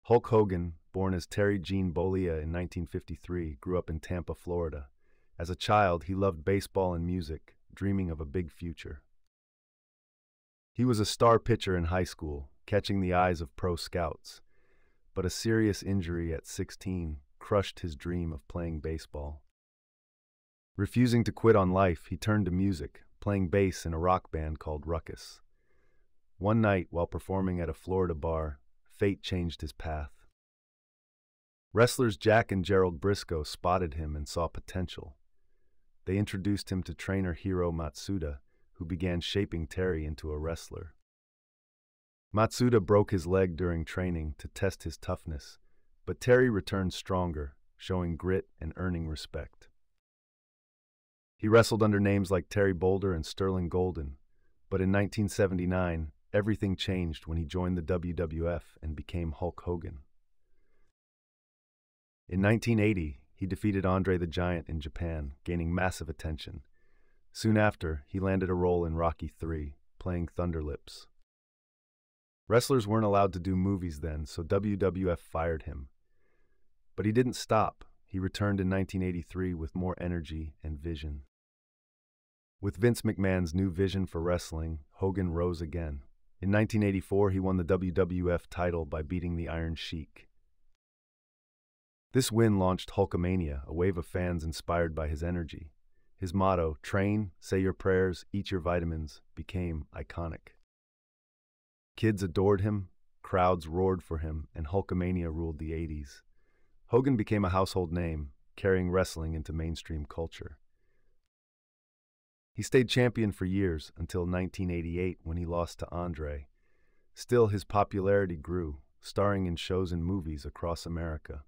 Hulk Hogan, born as Terry Gene Bollea in 1953, grew up in Tampa, Florida. As a child, he loved baseball and music, dreaming of a big future. He was a star pitcher in high school, catching the eyes of pro scouts, but a serious injury at 16 crushed his dream of playing baseball. Refusing to quit on life, he turned to music, playing bass in a rock band called Ruckus. One night, while performing at a Florida bar, fate changed his path. Wrestlers Jack and Gerald Briscoe spotted him and saw potential. They introduced him to trainer Hiro Matsuda, who began shaping Terry into a wrestler. Matsuda broke his leg during training to test his toughness, but Terry returned stronger, showing grit and earning respect. He wrestled under names like Terry Boulder and Sterling Golden, but in 1979, everything changed when he joined the WWF and became Hulk Hogan. In 1980, he defeated Andre the Giant in Japan, gaining massive attention. Soon after, he landed a role in Rocky III, playing Thunderlips. Wrestlers weren't allowed to do movies then, so WWF fired him. But he didn't stop. He returned in 1983 with more energy and vision. With Vince McMahon's new vision for wrestling, Hogan rose again. In 1984, he won the WWF title by beating the Iron Sheik. This win launched Hulkamania, a wave of fans inspired by his energy. His motto, train, say your prayers, eat your vitamins, became iconic. Kids adored him, crowds roared for him, and Hulkamania ruled the 80s. Hogan became a household name, carrying wrestling into mainstream culture. He stayed champion for years until 1988 when he lost to Andre. Still, his popularity grew, starring in shows and movies across America.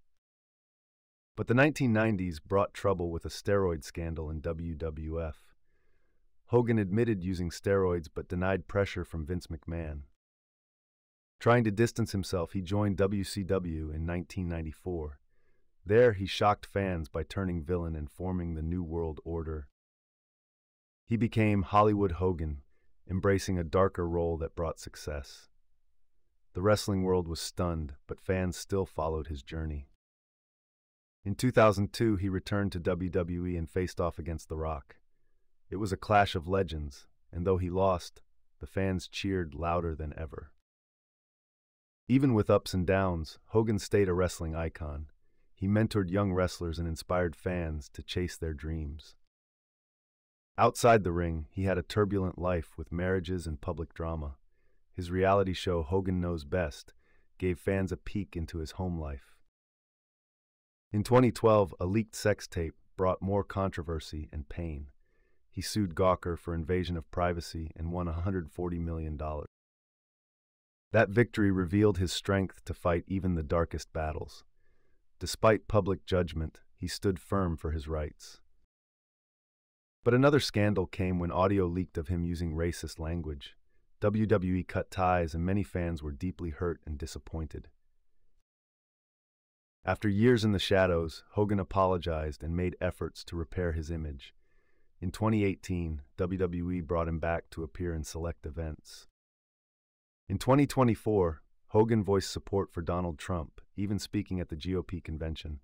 But the 1990s brought trouble with a steroid scandal in WWF. Hogan admitted using steroids but denied pressure from Vince McMahon. Trying to distance himself, he joined WCW in 1994. There, he shocked fans by turning villain and forming the New World Order. He became Hollywood Hogan, embracing a darker role that brought success. The wrestling world was stunned, but fans still followed his journey. In 2002, he returned to WWE and faced off against The Rock. It was a clash of legends, and though he lost, the fans cheered louder than ever. Even with ups and downs, Hogan stayed a wrestling icon. He mentored young wrestlers and inspired fans to chase their dreams. Outside the ring, he had a turbulent life with marriages and public drama. His reality show, Hogan Knows Best, gave fans a peek into his home life. In 2012, a leaked sex tape brought more controversy and pain. He sued Gawker for invasion of privacy and won $140 million. That victory revealed his strength to fight even the darkest battles. Despite public judgment, he stood firm for his rights. But another scandal came when audio leaked of him using racist language. WWE cut ties and many fans were deeply hurt and disappointed. After years in the shadows, Hogan apologized and made efforts to repair his image. In 2018, WWE brought him back to appear in select events. In 2024, Hogan voiced support for Donald Trump, even speaking at the GOP convention.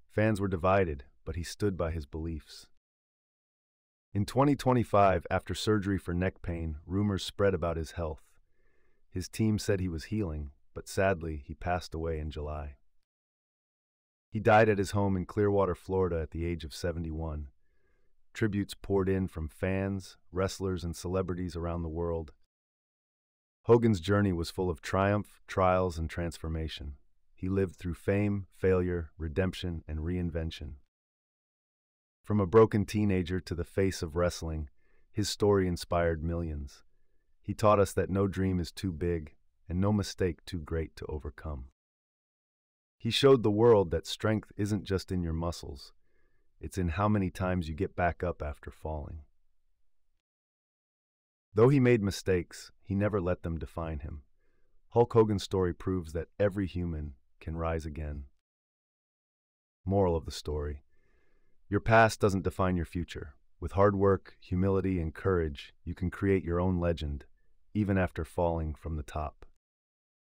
Fans were divided, but he stood by his beliefs. In 2025, after surgery for neck pain, rumors spread about his health. His team said he was healing, but sadly, he passed away in July. He died at his home in Clearwater, Florida at the age of 71. Tributes poured in from fans, wrestlers, and celebrities around the world. Hogan's journey was full of triumph, trials, and transformation. He lived through fame, failure, redemption, and reinvention. From a broken teenager to the face of wrestling, his story inspired millions. He taught us that no dream is too big and no mistake too great to overcome. He showed the world that strength isn't just in your muscles, it's in how many times you get back up after falling. Though he made mistakes, he never let them define him. Hulk Hogan's story proves that every human can rise again. Moral of the story: your past doesn't define your future. With hard work, humility, and courage, you can create your own legend, even after falling from the top.